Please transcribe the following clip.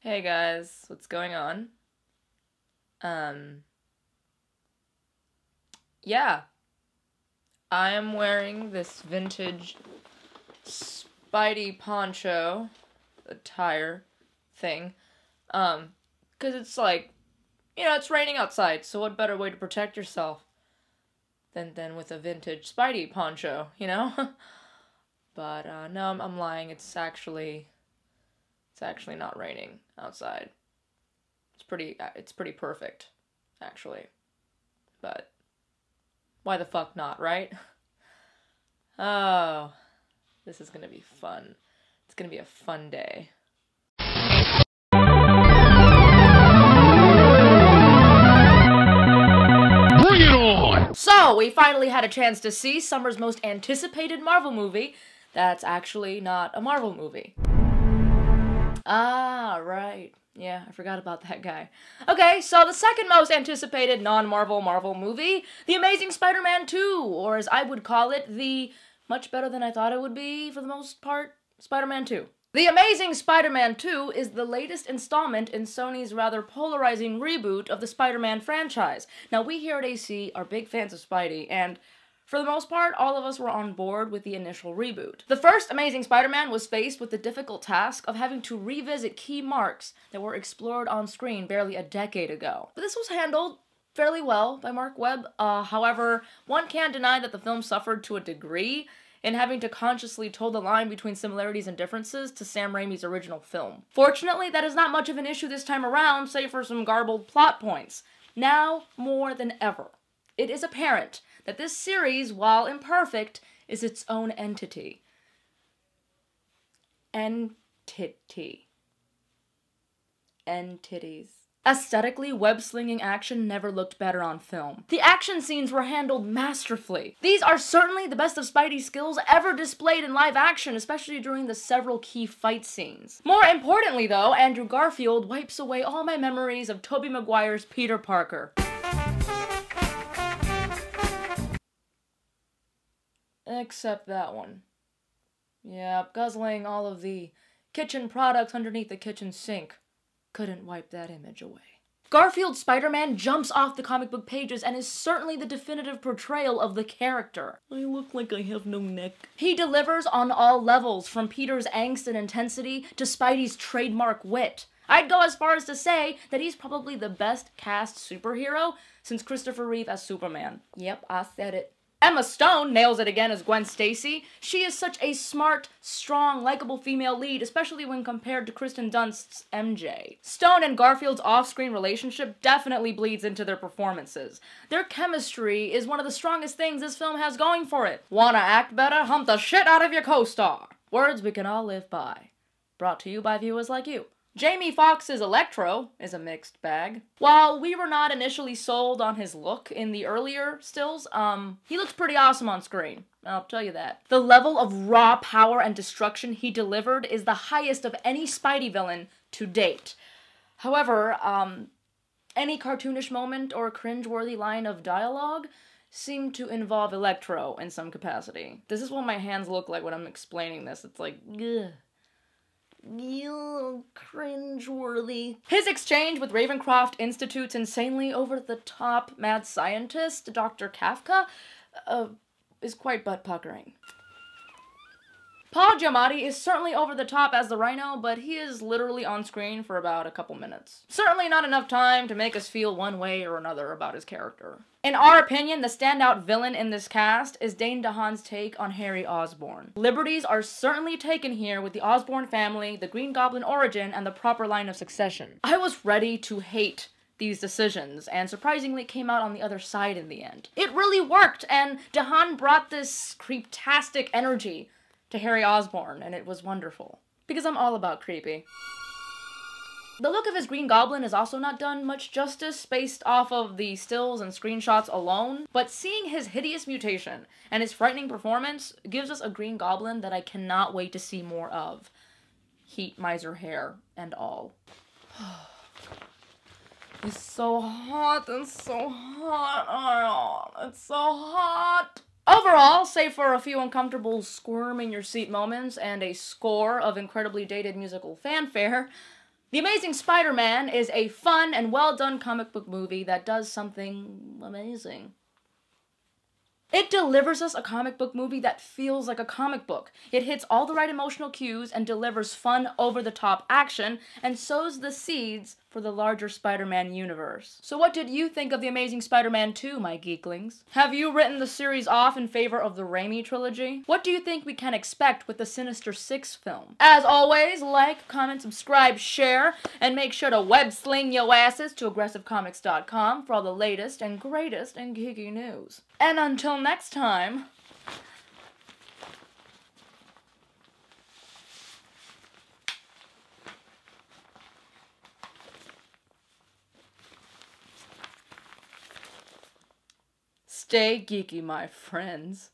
Hey guys, what's going on? Yeah. I am wearing this vintage Spidey poncho attire thing. 'Cause it's like, it's raining outside, so what better way to protect yourself than with a vintage Spidey poncho, you know? But no, I'm lying. It's actually not raining outside. It's pretty perfect, actually. But why the fuck not, right? Oh, this is gonna be fun. It's gonna be a fun day. Bring it on! So, we finally had a chance to see summer's most anticipated Marvel movie that's actually not a Marvel movie. Ah, right. Yeah, I forgot about that guy. Okay, so the second most anticipated non-Marvel Marvel movie, The Amazing Spider-Man 2, or as I would call it, the much better than I thought it would be, for the most part, Spider-Man 2. The Amazing Spider-Man 2 is the latest installment in Sony's rather polarizing reboot of the Spider-Man franchise. Now, we here at AC are big fans of Spidey, and for the most part, all of us were on board with the initial reboot. The first Amazing Spider-Man was faced with the difficult task of having to revisit key marks that were explored on screen barely a decade ago. But this was handled fairly well by Mark Webb. However, one can't deny that the film suffered to a degree in having to consciously toe the line between similarities and differences to Sam Raimi's original film. Fortunately, that is not much of an issue this time around, save for some garbled plot points. Now, more than ever, it is apparent that this series, while imperfect, is its own entity. Entities. Aesthetically, web-slinging action never looked better on film. The action scenes were handled masterfully. These are certainly the best of Spidey's skills ever displayed in live action, especially during the several key fight scenes. More importantly, though, Andrew Garfield wipes away all my memories of Tobey Maguire's Peter Parker. Except that one. Yep, guzzling all of the kitchen products underneath the kitchen sink. Couldn't wipe that image away. Garfield's Spider-Man jumps off the comic book pages and is certainly the definitive portrayal of the character. I look like I have no neck. He delivers on all levels, from Peter's angst and intensity to Spidey's trademark wit. I'd go as far as to say that he's probably the best cast superhero since Christopher Reeve as Superman. Yep, I said it. Emma Stone nails it again as Gwen Stacy. She is such a smart, strong, likable female lead, especially when compared to Kristen Dunst's MJ. Stone and Garfield's off-screen relationship definitely bleeds into their performances. Their chemistry is one of the strongest things this film has going for it. Wanna act better? Hump the shit out of your co-star. Words we can all live by. Brought to you by viewers like you. Jamie Foxx's Electro is a mixed bag. While we were not initially sold on his look in the earlier stills, he looks pretty awesome on screen. I'll tell you that. The level of raw power and destruction he delivered is the highest of any Spidey villain to date. However, any cartoonish moment or cringeworthy line of dialogue seemed to involve Electro in some capacity. This is what my hands look like when I'm explaining this. It's like, ugh. Cringeworthy. His exchange with Ravencroft Institute's insanely over-the-top mad scientist, Dr. Kafka, is quite butt-puckering. Paul Giamatti is certainly over the top as the Rhino, but he is literally on screen for about a couple minutes. Certainly not enough time to make us feel one way or another about his character. In our opinion, the standout villain in this cast is Dane DeHaan's take on Harry Osborn. Liberties are certainly taken here with the Osborn family, the Green Goblin origin, and the proper line of succession. I was ready to hate these decisions, and surprisingly came out on the other side in the end. It really worked, and DeHaan brought this creeptastic energy to Harry Osborn, and it was wonderful. Because I'm all about creepy. The look of his Green Goblin is also not done much justice based off of the stills and screenshots alone, but seeing his hideous mutation and his frightening performance gives us a Green Goblin that I cannot wait to see more of. Heat miser hair and all. It's so hot, it's so hot, it's so hot! Overall, save for a few uncomfortable squirm-in-your-seat moments and a score of incredibly dated musical fanfare, The Amazing Spider-Man is a fun and well-done comic book movie that does something amazing. It delivers us a comic book movie that feels like a comic book. It hits all the right emotional cues and delivers fun, over-the-top action, and sows the seeds for the larger Spider-Man universe. So what did you think of The Amazing Spider-Man 2, my geeklings? Have you written the series off in favor of the Raimi trilogy? What do you think we can expect with the Sinister Six film? As always, like, comment, subscribe, share, and make sure to web-sling yo asses to aggressivecomics.com for all the latest and greatest in geeky news. And until next time, stay geeky, my friends.